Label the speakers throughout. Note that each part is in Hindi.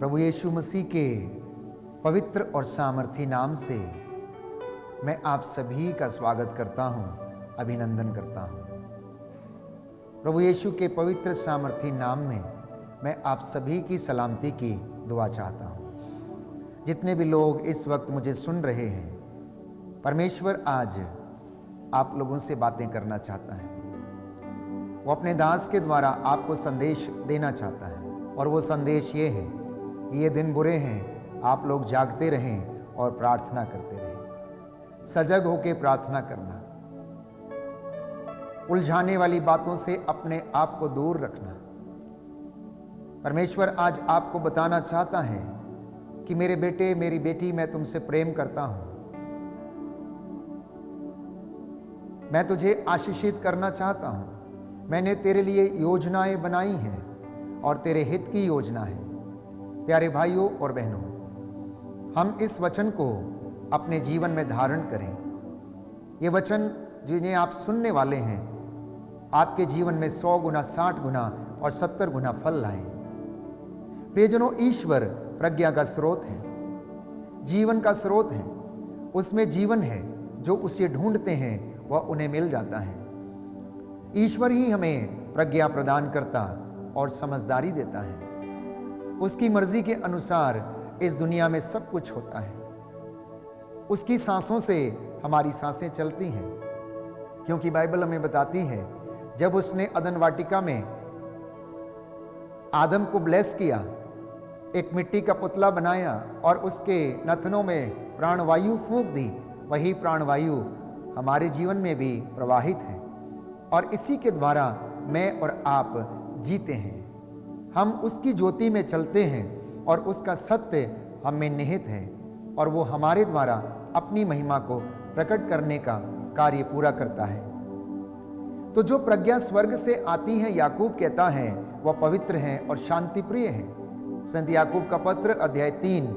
Speaker 1: प्रभु यीशु मसीह के पवित्र और सामर्थी नाम से मैं आप सभी का स्वागत करता हूं, अभिनंदन करता हूं। प्रभु यीशु के पवित्र सामर्थी नाम में मैं आप सभी की सलामती की दुआ चाहता हूं। जितने भी लोग इस वक्त मुझे सुन रहे हैं, परमेश्वर आज आप लोगों से बातें करना चाहता है। वो अपने दास के द्वारा आपको संदेश देना चाहता है, और वो संदेश ये है, ये दिन बुरे हैं, आप लोग जागते रहें और प्रार्थना करते रहें। सजग होकर प्रार्थना करना, उलझाने वाली बातों से अपने आप को दूर रखना। परमेश्वर आज आपको बताना चाहता है कि मेरे बेटे, मेरी बेटी, मैं तुमसे प्रेम करता हूं। मैं तुझे आशीषित करना चाहता हूं। मैंने तेरे लिए योजनाएं बनाई हैं और तेरे हित की योजना है। प्यारे भाइयों और बहनों, हम इस वचन को अपने जीवन में धारण करें। ये वचन जिन्हें आप सुनने वाले हैं, आपके जीवन में 100 गुना, 60 गुना और 70 गुना फल लाएं। प्रियजनों, ईश्वर प्रज्ञा का स्रोत है, जीवन का स्रोत है। उसमें जीवन है। जो उसे ढूंढते हैं वह उन्हें मिल जाता है। ईश्वर ही हमें प्रज्ञा प्रदान करता और समझदारी देता है। उसकी मर्जी के अनुसार इस दुनिया में सब कुछ होता है। उसकी सांसों से हमारी सांसें चलती हैं, क्योंकि बाइबल हमें बताती है जब उसने अदन वाटिका में आदम को ब्लेस किया, एक मिट्टी का पुतला बनाया और उसके नथनों में प्राणवायु फूंक दी, वही प्राणवायु हमारे जीवन में भी प्रवाहित है और इसी के द्वारा मैं और आप जीते हैं। हम उसकी ज्योति में चलते हैं और उसका सत्य हम में निहित है और वो हमारे द्वारा अपनी महिमा को प्रकट करने का कार्य पूरा करता है। तो जो प्रज्ञा स्वर्ग से आती है, याकूब कहता है, वह पवित्र है और शांति प्रिय है। संत याकूब का पत्र अध्याय 3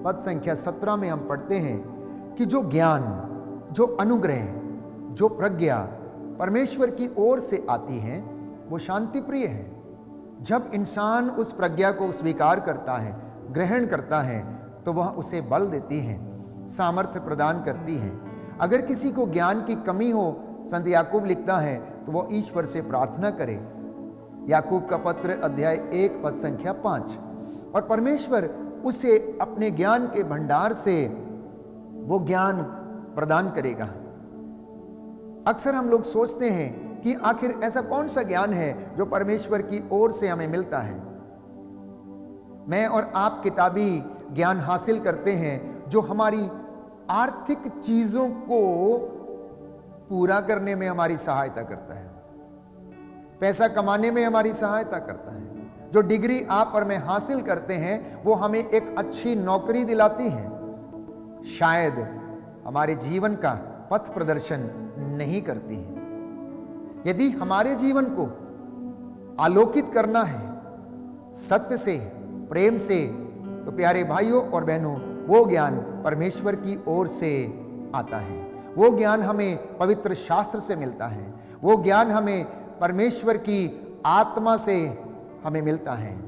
Speaker 1: पद संख्या 17 में हम पढ़ते हैं कि जो ज्ञान, जो अनुग्रह, जो प्रज्ञा परमेश्वर की ओर से आती है, वो शांति प्रिय है। जब इंसान उस प्रज्ञा को स्वीकार करता है, ग्रहण करता है, तो वह उसे बल देती है, सामर्थ्य प्रदान करती है। अगर किसी को ज्ञान की कमी हो, संत याकूब लिखता है, तो वह ईश्वर से प्रार्थना करे। याकूब का पत्र अध्याय 1 पद संख्या 5। और परमेश्वर उसे अपने ज्ञान के भंडार से वो ज्ञान प्रदान करेगा। अक्सर हम लोग सोचते हैं कि आखिर ऐसा कौन सा ज्ञान है जो परमेश्वर की ओर से हमें मिलता है। मैं और आप किताबी ज्ञान हासिल करते हैं जो हमारी आर्थिक चीजों को पूरा करने में हमारी सहायता करता है, पैसा कमाने में हमारी सहायता करता है। जो डिग्री आप और मैं हासिल करते हैं वो हमें एक अच्छी नौकरी दिलाती है, शायद हमारे जीवन का पथ प्रदर्शन नहीं करती है। यदि हमारे जीवन को आलोकित करना है सत्य से, प्रेम से, तो प्यारे भाइयों और बहनों, वो ज्ञान परमेश्वर की ओर से आता है। वो ज्ञान हमें पवित्र शास्त्र से मिलता है। वो ज्ञान हमें परमेश्वर की आत्मा से हमें मिलता है।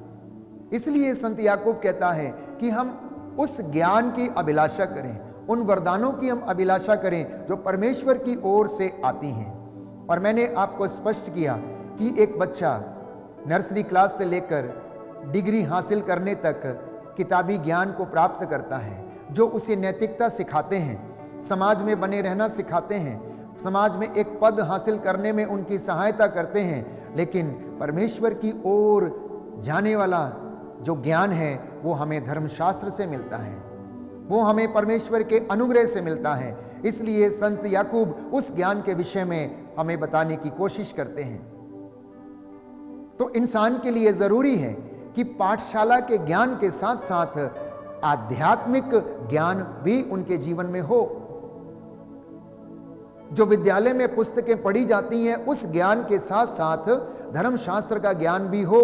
Speaker 1: इसलिए संत याकूब कहता है कि हम उस ज्ञान की अभिलाषा करें, उन वरदानों की हम अभिलाषा करें जो परमेश्वर की ओर से आती हैं। और मैंने आपको स्पष्ट किया कि एक बच्चा नर्सरी क्लास से लेकर डिग्री हासिल करने तक किताबी ज्ञान को प्राप्त करता है, जो उसे नैतिकता सिखाते हैं, समाज में बने रहना सिखाते हैं, समाज में एक पद हासिल करने में उनकी सहायता करते हैं। लेकिन परमेश्वर की ओर जाने वाला जो ज्ञान है वो हमें धर्मशास्त्र से मिलता है, वो हमें परमेश्वर के अनुग्रह से मिलता है। इसलिए संत याकूब उस ज्ञान के विषय में हमें बताने की कोशिश करते हैं। तो इंसान के लिए जरूरी है कि पाठशाला के ज्ञान के साथ साथ आध्यात्मिक ज्ञान भी उनके जीवन में हो। जो विद्यालय में पुस्तकें पढ़ी जाती हैं, उस ज्ञान के साथ साथ धर्मशास्त्र का ज्ञान भी हो।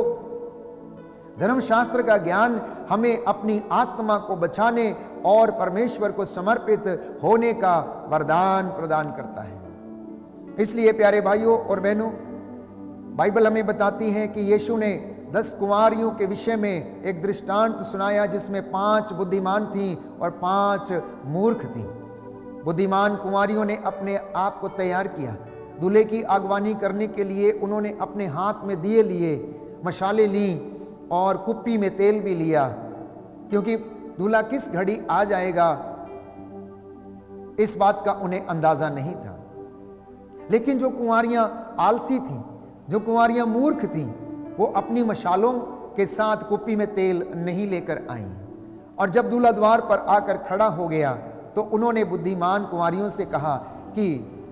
Speaker 1: धर्मशास्त्र का ज्ञान हमें अपनी आत्मा को बचाने और परमेश्वर को समर्पित होने का वरदान प्रदान करता है। इसलिए प्यारे भाइयों और बहनों, बाइबल हमें बताती है कि यीशु ने 10 कुंवारियों के विषय में एक दृष्टांत सुनाया, जिसमें 5 बुद्धिमान थीं और 5 मूर्ख थीं। बुद्धिमान कुंवारियों ने अपने आप को तैयार किया, दूल्हे की अगवानी करने के लिए उन्होंने अपने हाथ में दिए लिए, मशाले ली और कुप्पी में तेल भी लिया, क्योंकि दूल्हा किस घड़ी आ जाएगा इस बात का उन्हें अंदाजा नहीं था। लेकिन जो कुंवारियां आलसी थीं, जो कुंवारियां मूर्ख थीं, वो अपनी मशालों के साथ कुप्पी में तेल नहीं लेकर आईं। और जब दूल्हा द्वार पर आकर खड़ा हो गया तो उन्होंने बुद्धिमान कुंवारियों से कहा कि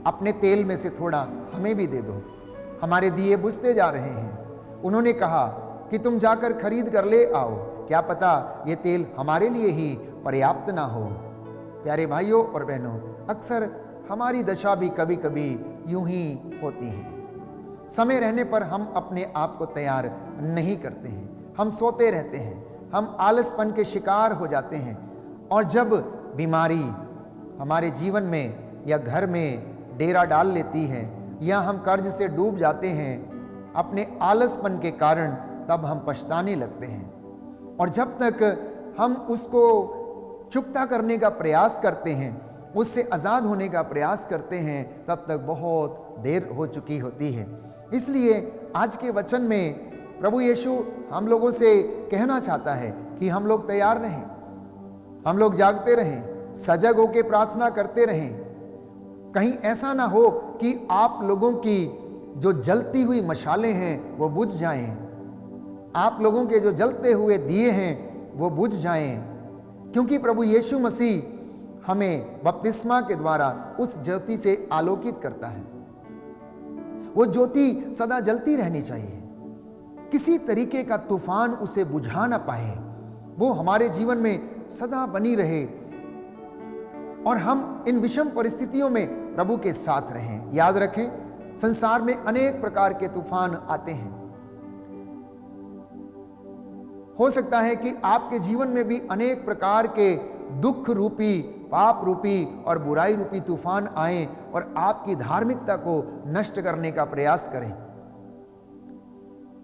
Speaker 1: अपने तेल में से थोड़ा हमें भी दे दो, हमारे दिए बुझते जा रहे हैं। उन्होंने कहा कि तुम जाकर खरीद कर ले आओ, क्या पता ये तेल हमारे लिए ही पर्याप्त ना हो। प्यारे भाइयों और बहनों, अक्सर हमारी दशा भी कभी कभी यूं ही होती है। समय रहने पर हम अपने आप को तैयार नहीं करते हैं, हम सोते रहते हैं, हम आलसपन के शिकार हो जाते हैं। और जब बीमारी हमारे जीवन में या घर में डेरा डाल लेती है, या हम कर्ज से डूब जाते हैं अपने आलसपन के कारण, तब हम पछताने लगते हैं। और जब तक हम उसको चुकता करने का प्रयास करते हैं, उससे आज़ाद होने का प्रयास करते हैं, तब तक बहुत देर हो चुकी होती है। इसलिए आज के वचन में प्रभु यीशु हम लोगों से कहना चाहता है कि हम लोग तैयार रहें, हम लोग जागते रहें, सजग होकर प्रार्थना करते रहें। कहीं ऐसा ना हो कि आप लोगों की जो जलती हुई मशालें हैं वो बुझ जाएं, आप लोगों के जो जलते हुए दिए हैं वो बुझ जाएं, क्योंकि प्रभु यीशु मसीह हमें बपतिस्मा के द्वारा उस ज्योति से आलोकित करता है। वो ज्योति सदा जलती रहनी चाहिए, किसी तरीके का तूफान उसे बुझा ना पाए, वो हमारे जीवन में सदा बनी रहे और हम इन विषम परिस्थितियों में प्रभु के साथ रहें। याद रखें, संसार में अनेक प्रकार के तूफान आते हैं। हो सकता है कि आपके जीवन में भी अनेक प्रकार के दुख रूपी, पाप रूपी और बुराई रूपी तूफान आए और आपकी धार्मिकता को नष्ट करने का प्रयास करें।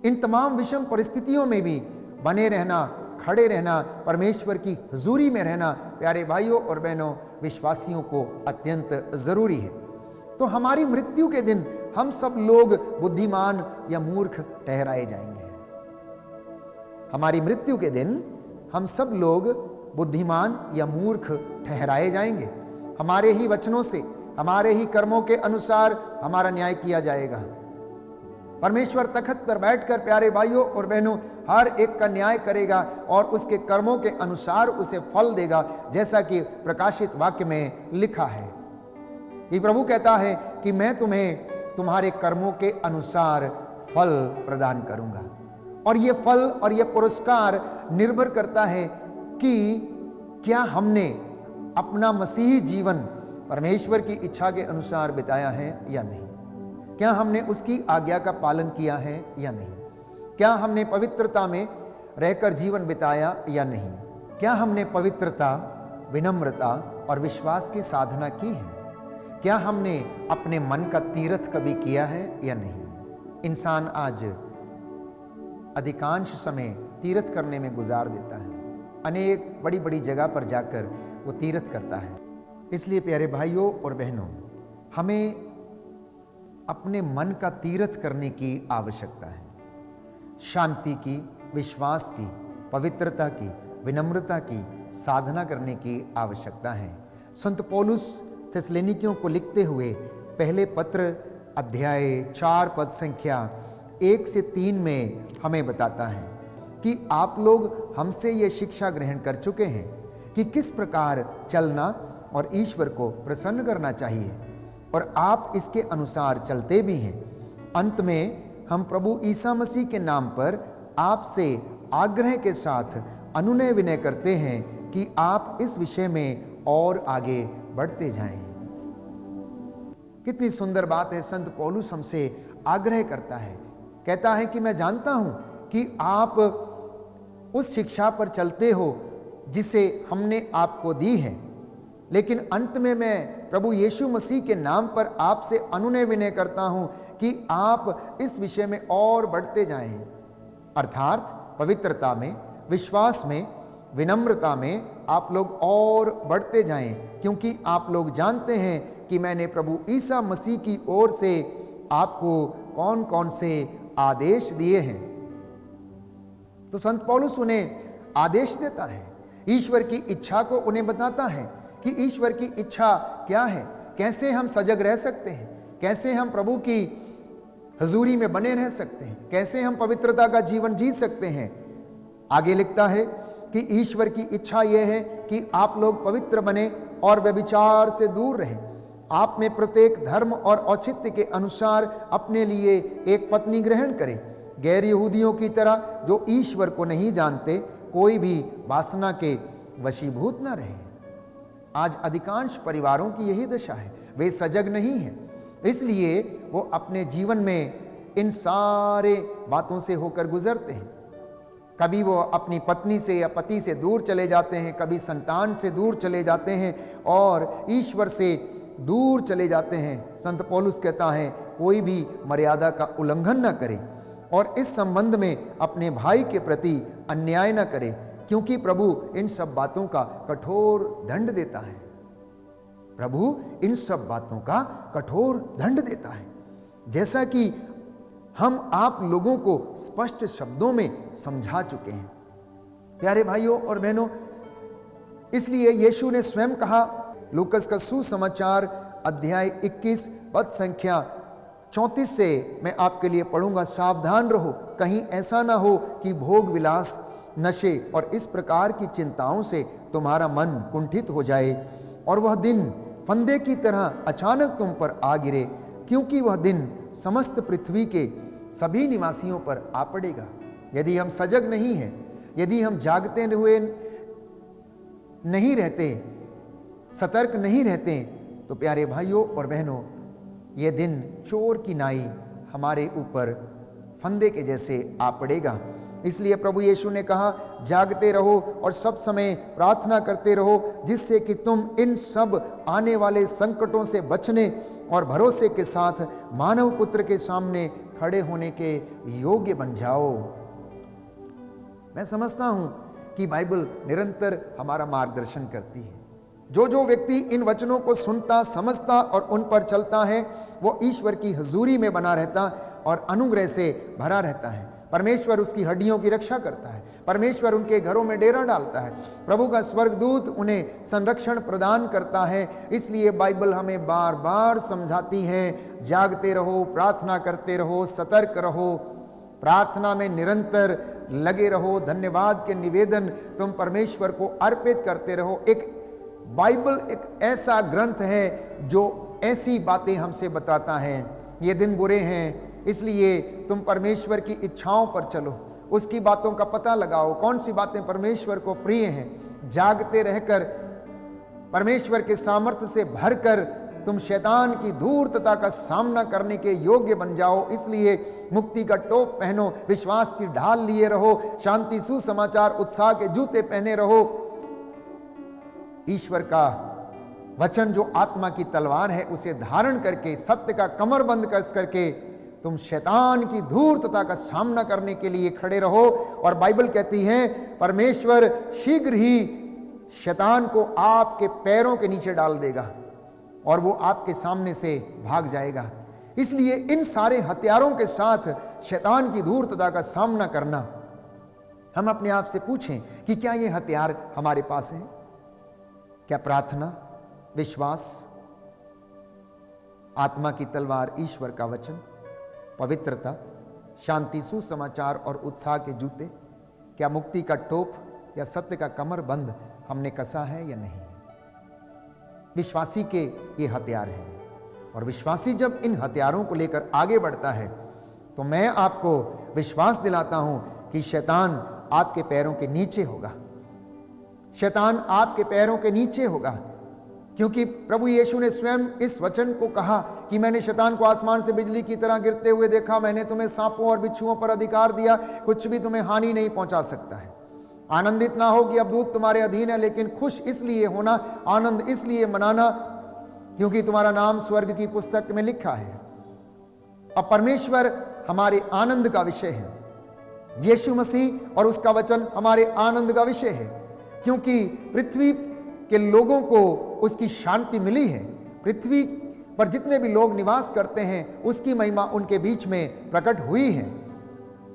Speaker 1: इन तमाम विषम परिस्थितियों में भी बने रहना, खड़े रहना, परमेश्वर की हुजूरी में रहना, प्यारे भाइयों और बहनों, विश्वासियों को अत्यंत जरूरी है। तो हमारी मृत्यु के दिन हम सब लोग बुद्धिमान या मूर्ख ठहराए जाएंगे। हमारी मृत्यु के दिन हम सब लोग बुद्धिमान या मूर्ख ठहराए जाएंगे। हमारे ही वचनों से, हमारे ही कर्मों के अनुसार हमारा न्याय किया जाएगा। परमेश्वर तख्त पर बैठकर प्यारे भाइयों और बहनों हर एक का न्याय करेगा और उसके कर्मों के अनुसार उसे फल देगा, जैसा कि प्रकाशित वाक्य में लिखा है। ये प्रभु कहता है कि मैं तुम्हें तुम्हारे कर्मों के अनुसार फल प्रदान करूंगा। और ये फल और ये पुरस्कार निर्भर करता है कि क्या हमने अपना मसीही जीवन परमेश्वर की इच्छा के अनुसार बिताया है या नहीं, क्या हमने उसकी आज्ञा का पालन किया है या नहीं, क्या हमने पवित्रता में रहकर जीवन बिताया या नहीं, क्या हमने पवित्रता, विनम्रता और विश्वास की साधना की है, क्या हमने अपने मन का तीर्थ कभी किया है या नहीं। इंसान आज अधिकांश समय तीर्थ करने में गुजार देता है, अनेक बड़ी बड़ी जगह पर जाकर वो तीर्थ करता है। इसलिए प्यारे भाइयों और बहनों, हमें अपने मन का तीर्थ करने की आवश्यकता है। शांति की, विश्वास की, पवित्रता की, विनम्रता की साधना करने की आवश्यकता है। संत पौलुस थिस्सलुनीकियों को लिखते हुए पहले पत्र अध्याय 4 पद संख्या 1 से 3 में हमें बताता है कि आप लोग हमसे ये शिक्षा ग्रहण कर चुके हैं कि किस प्रकार चलना और ईश्वर को प्रसन्न करना चाहिए, और आप इसके अनुसार चलते भी हैं। अंत में हम प्रभु ईसा मसीह के नाम पर आपसे आग्रह के साथ अनुनय विनय करते हैं कि आप इस विषय में और आगे बढ़ते जाएं। कितनी सुंदर बात है। संत पौलुस हमसे आग्रह करता है, कहता है कि मैं जानता हूं कि आप उस शिक्षा पर चलते हो जिसे हमने आपको दी है, लेकिन अंत में मैं प्रभु यीशु मसीह के नाम पर आपसे अनुनय विनय करता हूं कि आप इस विषय में और बढ़ते जाएं। अर्थात पवित्रता में, विश्वास में, विनम्रता में आप लोग और बढ़ते जाएं, क्योंकि आप लोग जानते हैं कि मैंने प्रभु ईसा मसीह की ओर से आपको कौन कौन से आदेश दिए हैं। तो संत पौलुस उन्हें आदेश देता है, ईश्वर की इच्छा को उन्हें बताता है कि ईश्वर की इच्छा क्या है, कैसे हम सजग रह सकते हैं, कैसे हम प्रभु की हजूरी में बने रह सकते हैं, कैसे हम पवित्रता का जीवन जी सकते हैं। आगे लिखता है कि ईश्वर की इच्छा यह है कि आप लोग पवित्र बने और व्यभिचार से दूर रहें। आप में प्रत्येक धर्म और औचित्य के अनुसार अपने लिए एक पत्नी ग्रहण करें, गैर यहूदियों की तरह जो ईश्वर को नहीं जानते, कोई भी वासना के वशीभूत न रहे। आज अधिकांश परिवारों की यही दशा है, वे सजग नहीं हैं, इसलिए वो अपने जीवन में इन सारे बातों से होकर गुजरते हैं। कभी वो अपनी पत्नी से या पति से दूर चले जाते हैं, कभी संतान से दूर चले जाते हैं और ईश्वर से दूर चले जाते हैं। संत पौलुस कहता है कोई भी मर्यादा का उल्लंघन न करे और इस संबंध में अपने भाई के प्रति अन्याय न करे, क्योंकि प्रभु इन सब बातों का कठोर दंड देता है। प्रभु इन सब बातों का कठोर दंड देता है, जैसा कि हम आप लोगों को स्पष्ट शब्दों में समझा चुके हैं। प्यारे भाइयों और बहनों, इसलिए यीशु ने स्वयं कहा, लूकस का सुसमाचार अध्याय 21 पद संख्या 34 से मैं आपके लिए पढ़ूंगा। सावधान रहो, कहीं ऐसा ना हो कि भोग विलास, नशे और इस प्रकार की चिंताओं से तुम्हारा मन कुंठित हो जाए और वह दिन फंदे की तरह अचानक तुम पर आ गिरे, क्योंकि वह दिन समस्त पृथ्वी के सभी निवासियों पर आ पड़ेगा। यदि हम सजग नहीं हैं, यदि हम जागते हुए नहीं रहते, सतर्क नहीं रहते, तो प्यारे भाइयों और बहनों, ये दिन चोर की नाई हमारे ऊपर फंदे के जैसे आ पड़ेगा। इसलिए प्रभु यीशु ने कहा, जागते रहो और सब समय प्रार्थना करते रहो, जिससे कि तुम इन सब आने वाले संकटों से बचने और भरोसे के साथ मानव पुत्र के सामने खड़े होने के योग्य बन जाओ। मैं समझता हूं कि बाइबल निरंतर हमारा मार्गदर्शन करती है। जो व्यक्ति इन वचनों को सुनता, समझता और उन पर चलता है, वो ईश्वर की हजूरी में बना रहता और अनुग्रह से भरा रहता है। परमेश्वर उसकी हड्डियों की रक्षा करता है, परमेश्वर उनके घरों में डेरा डालता है, प्रभु का स्वर्गदूत उन्हें संरक्षण प्रदान करता है। इसलिए बाइबल हमें बार बार समझाती है, जागते रहो, प्रार्थना करते रहो, सतर्क रहो, प्रार्थना में निरंतर लगे रहो, धन्यवाद के निवेदन तुम परमेश्वर को अर्पित करते रहो। एक बाइबल एक ऐसा ग्रंथ है जो ऐसी बातें हमसे बताता है। ये दिन बुरे हैं, इसलिए तुम परमेश्वर की इच्छाओं पर चलो, उसकी बातों का पता लगाओ, कौन सी बातें परमेश्वर को प्रिय हैं। जागते रहकर परमेश्वर के सामर्थ्य से भरकर तुम शैतान की धूर्तता का सामना करने के योग्य बन जाओ। इसलिए मुक्ति का टोप पहनो, विश्वास की ढाल लिए रहो, शांति, सुसमाचार, उत्साह के जूते पहने रहो। ईश्वर का वचन जो आत्मा की तलवार है, उसे धारण करके सत्य का कमरबंद करके तुम शैतान की धूर्तता का सामना करने के लिए खड़े रहो। और बाइबल कहती है परमेश्वर शीघ्र ही शैतान को आपके पैरों के नीचे डाल देगा और वो आपके सामने से भाग जाएगा। इसलिए इन सारे हथियारों के साथ शैतान की धूर्तता का सामना करना, हम अपने आप से पूछें कि क्या ये हथियार हमारे पास है? क्या प्रार्थना, विश्वास, आत्मा की तलवार ईश्वर का वचन, पवित्रता, शांति, सुसमाचार और उत्साह के जूते, क्या मुक्ति का टोप या सत्य का कमर बंद हमने कसा है या नहीं? विश्वासी के ये हथियार हैं और विश्वासी जब इन हथियारों को लेकर आगे बढ़ता है तो मैं आपको विश्वास दिलाता हूं कि शैतान आपके पैरों के नीचे होगा, शैतान आपके पैरों के नीचे होगा। क्योंकि प्रभु यीशु ने स्वयं इस वचन को कहा कि मैंने शैतान को आसमान से बिजली की तरह गिरते हुए देखा, मैंने तुम्हें सांपों और बिच्छुओं पर अधिकार दिया, कुछ भी तुम्हें हानि नहीं पहुंचा सकता है। आनंदित ना हो कि अब दूत तुम्हारे अधीन है, लेकिन खुश इसलिए होना, आनंद इसलिए मनाना क्योंकि तुम्हारा नाम स्वर्ग की पुस्तक में लिखा है। अब परमेश्वर हमारे आनंद का विषय है। यीशु मसीह और उसका वचन हमारे आनंद का विषय है, क्योंकि पृथ्वी के लोगों को उसकी शांति मिली है। पृथ्वी पर जितने भी लोग निवास करते हैं उसकी महिमा उनके बीच में प्रकट हुई है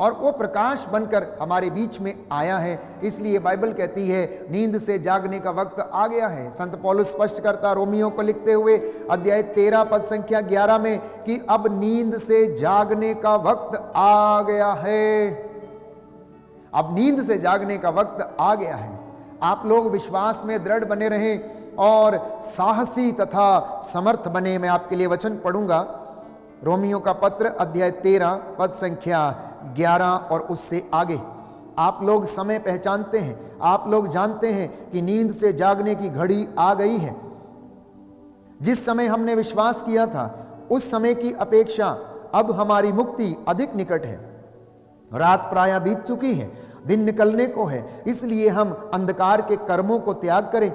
Speaker 1: और वो प्रकाश बनकर हमारे बीच में आया है। इसलिए बाइबल कहती है नींद से जागने का वक्त आ गया है। संत पौलुस स्पष्ट करता रोमियो को लिखते हुए अध्याय 13 पद संख्या 11 में कि अब नींद से जागने का वक्त आ गया है। अब नींद से जागने का वक्त आ गया है। आप लोग विश्वास में दृढ़ बने रहें और साहसी तथा समर्थ बने। मैं आपके लिए वचन पढ़ूंगा, रोमियो का पत्र अध्याय 13 पद संख्या 11 और उससे आगे। आप लोग समय पहचानते हैं, आप लोग जानते हैं कि नींद से जागने की घड़ी आ गई है। जिस समय हमने विश्वास किया था उस समय की अपेक्षा अब हमारी मुक्ति अधिक निकट है। रात प्रायः बीत चुकी है, दिन निकलने को है। इसलिए हम अंधकार के कर्मों को त्याग करें,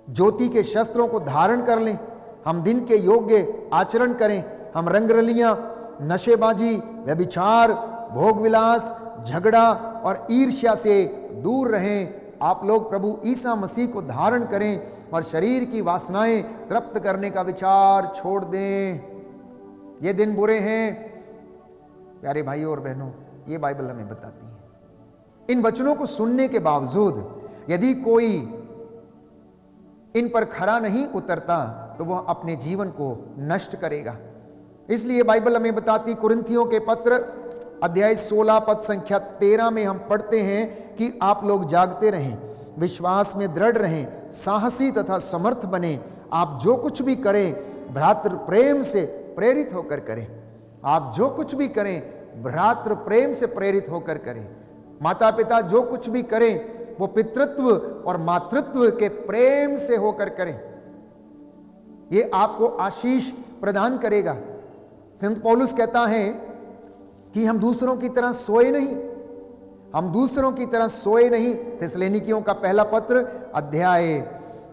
Speaker 1: ज्योति के शस्त्रों को धारण कर लें। हम दिन के योग्य आचरण करें। हम रंगरलियां, नशेबाजी, व्यभिचार, भोगविलास, झगड़ा और ईर्ष्या से दूर रहें। आप लोग प्रभु ईसा मसीह को धारण करें और शरीर की वासनाएं तृप्त करने का विचार छोड़ दें। ये दिन बुरे हैं प्यारे भाइयों और बहनों, ये बाइबल हमें बताती है। इन वचनों को सुनने के बावजूद यदि कोई इन पर खरा नहीं उतरता तो वह अपने जीवन को नष्ट करेगा। इसलिए बाइबल हमें बताती, कुरिन्थियों के पत्र अध्याय 16 पद संख्या 13 में हम पढ़ते हैं कि आप लोग जागते रहें, विश्वास में दृढ़ रहें, साहसी तथा समर्थ बने। आप जो कुछ भी करें भ्रातृ प्रेम से प्रेरित होकर करें। आप जो कुछ भी करें भ्रातृ प्रेम से प्रेरित होकर करें। माता पिता जो कुछ भी करें वो पितृत्व और मातृत्व के प्रेम से होकर करें। ये आपको आशीष प्रदान करेगा। संत पौलुस कहता है कि हम दूसरों की तरह सोए नहीं, हम दूसरों की तरह सोए नहीं। थिस्सलुनीकियों का पहला पत्र अध्याय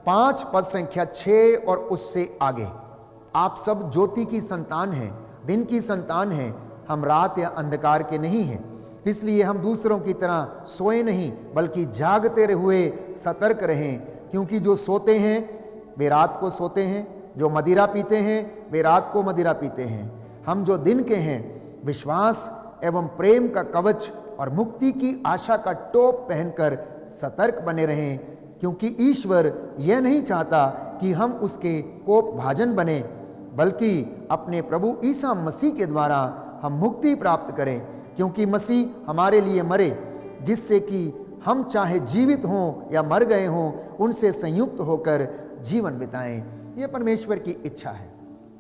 Speaker 1: 5 पद संख्या 6 और उससे आगे। आप सब ज्योति की संतान हैं, दिन की संतान हैं। हम रात या अंधकार के नहीं हैं। इसलिए हम दूसरों की तरह सोए नहीं बल्कि जागते हुए सतर्क रहें, क्योंकि जो सोते हैं वे रात को सोते हैं, जो मदिरा पीते हैं वे रात को मदिरा पीते हैं। हम जो दिन के हैं विश्वास एवं प्रेम का कवच और मुक्ति की आशा का टोप पहनकर सतर्क बने रहें, क्योंकि ईश्वर यह नहीं चाहता कि हम उसके कोप भाजन बने, बल्कि अपने प्रभु ईसा मसीह के द्वारा हम मुक्ति प्राप्त करें। क्योंकि मसीह हमारे लिए मरे, जिससे कि हम चाहे जीवित हों या मर गए हों उनसे संयुक्त होकर जीवन बिताएं। यह परमेश्वर की इच्छा है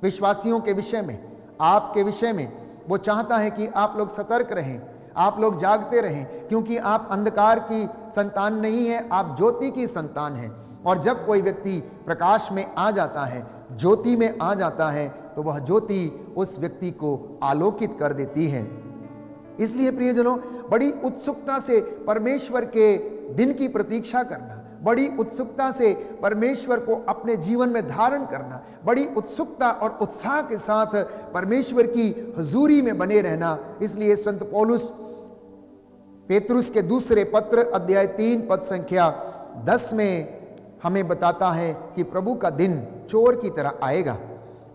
Speaker 1: विश्वासियों के विषय में, आपके विषय में। वो चाहता है कि आप लोग सतर्क रहें, आप लोग जागते रहें, क्योंकि आप अंधकार की संतान नहीं है, आप ज्योति की संतान हैं। और जब कोई व्यक्ति प्रकाश में आ जाता है, ज्योति में आ जाता है, तो वह ज्योति उस व्यक्ति को आलोकित कर देती है। इसलिए प्रियजनों, बड़ी उत्सुकता से परमेश्वर के दिन की प्रतीक्षा करना, बड़ी उत्सुकता से परमेश्वर को अपने जीवन में धारण करना, बड़ी उत्सुकता और उत्साह के साथ परमेश्वर की हुजूरी में बने रहना। इसलिए संत पौलुस पेतरुस के दूसरे पत्र अध्याय 3 पद संख्या 10 में हमें बताता है कि प्रभु का दिन चोर की तरह आएगा।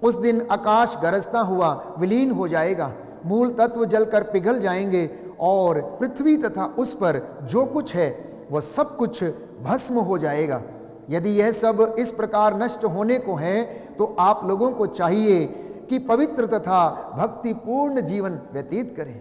Speaker 1: उस दिन आकाश गरजता हुआ विलीन हो जाएगा, मूल तत्व जलकर पिघल जाएंगे और पृथ्वी तथा उस पर जो कुछ है वह सब कुछ भस्म हो जाएगा। यदि यह सब इस प्रकार नष्ट होने को है तो आप लोगों को चाहिए कि पवित्र तथा भक्तिपूर्ण जीवन व्यतीत करें।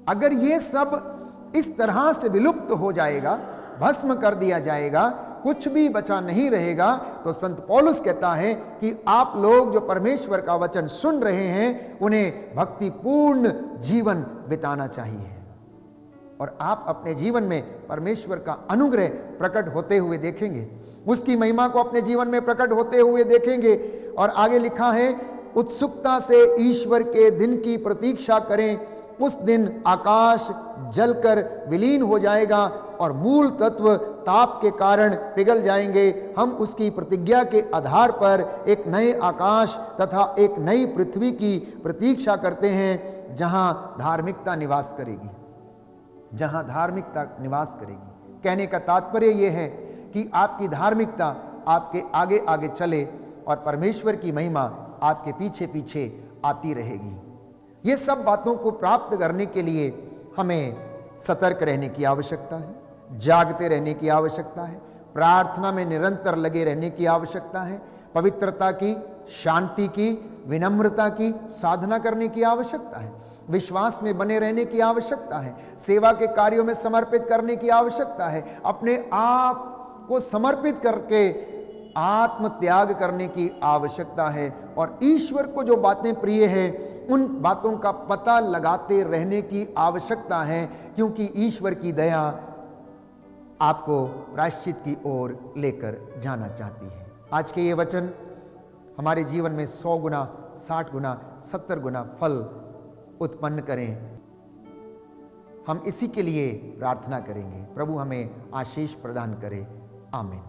Speaker 1: अगर यह सब इस तरह से विलुप्त हो जाएगा, भस्म कर दिया जाएगा, कुछ भी बचा नहीं रहेगा, तो संत पौलुस कहता है कि आप लोग जो परमेश्वर का वचन सुन रहे हैं उन्हें भक्तिपूर्ण जीवन बिताना चाहिए और आप अपने जीवन में परमेश्वर का अनुग्रह प्रकट होते हुए देखेंगे, उसकी महिमा को अपने जीवन में प्रकट होते हुए देखेंगे। और आगे लिखा है, उत्सुकता से ईश्वर के दिन की प्रतीक्षा करें, उस दिन आकाश जलकर विलीन हो जाएगा और मूल तत्व ताप के कारण पिघल जाएंगे। हम उसकी प्रतिज्ञा के आधार पर एक नए आकाश तथा एक नई पृथ्वी की प्रतीक्षा करते हैं, जहां धार्मिकता निवास करेगी, जहां धार्मिकता निवास करेगी। कहने का तात्पर्य यह है कि आपकी धार्मिकता आपके आगे आगे चले और परमेश्वर की महिमा आपके पीछे पीछे आती रहेगी। ये सब बातों को प्राप्त करने के लिए हमें सतर्क रहने की आवश्यकता है, जागते रहने की आवश्यकता है, प्रार्थना में निरंतर लगे रहने की आवश्यकता है, पवित्रता की, शांति की, विनम्रता की साधना करने की आवश्यकता है, विश्वास में बने रहने की आवश्यकता है, सेवा के कार्यों में समर्पित करने की आवश्यकता है, अपने आप को समर्पित करके आत्म त्याग करने की आवश्यकता है और ईश्वर को जो बातें प्रिय है उन बातों का पता लगाते रहने की आवश्यकता है, क्योंकि ईश्वर की दया आपको प्रायश्चित की ओर लेकर जाना चाहती है। आज के ये वचन हमारे जीवन में 100 गुना, 60 गुना, 70 गुना फल उत्पन्न करें। हम इसी के लिए प्रार्थना करेंगे। प्रभु हमें आशीष प्रदान करे। आमीन।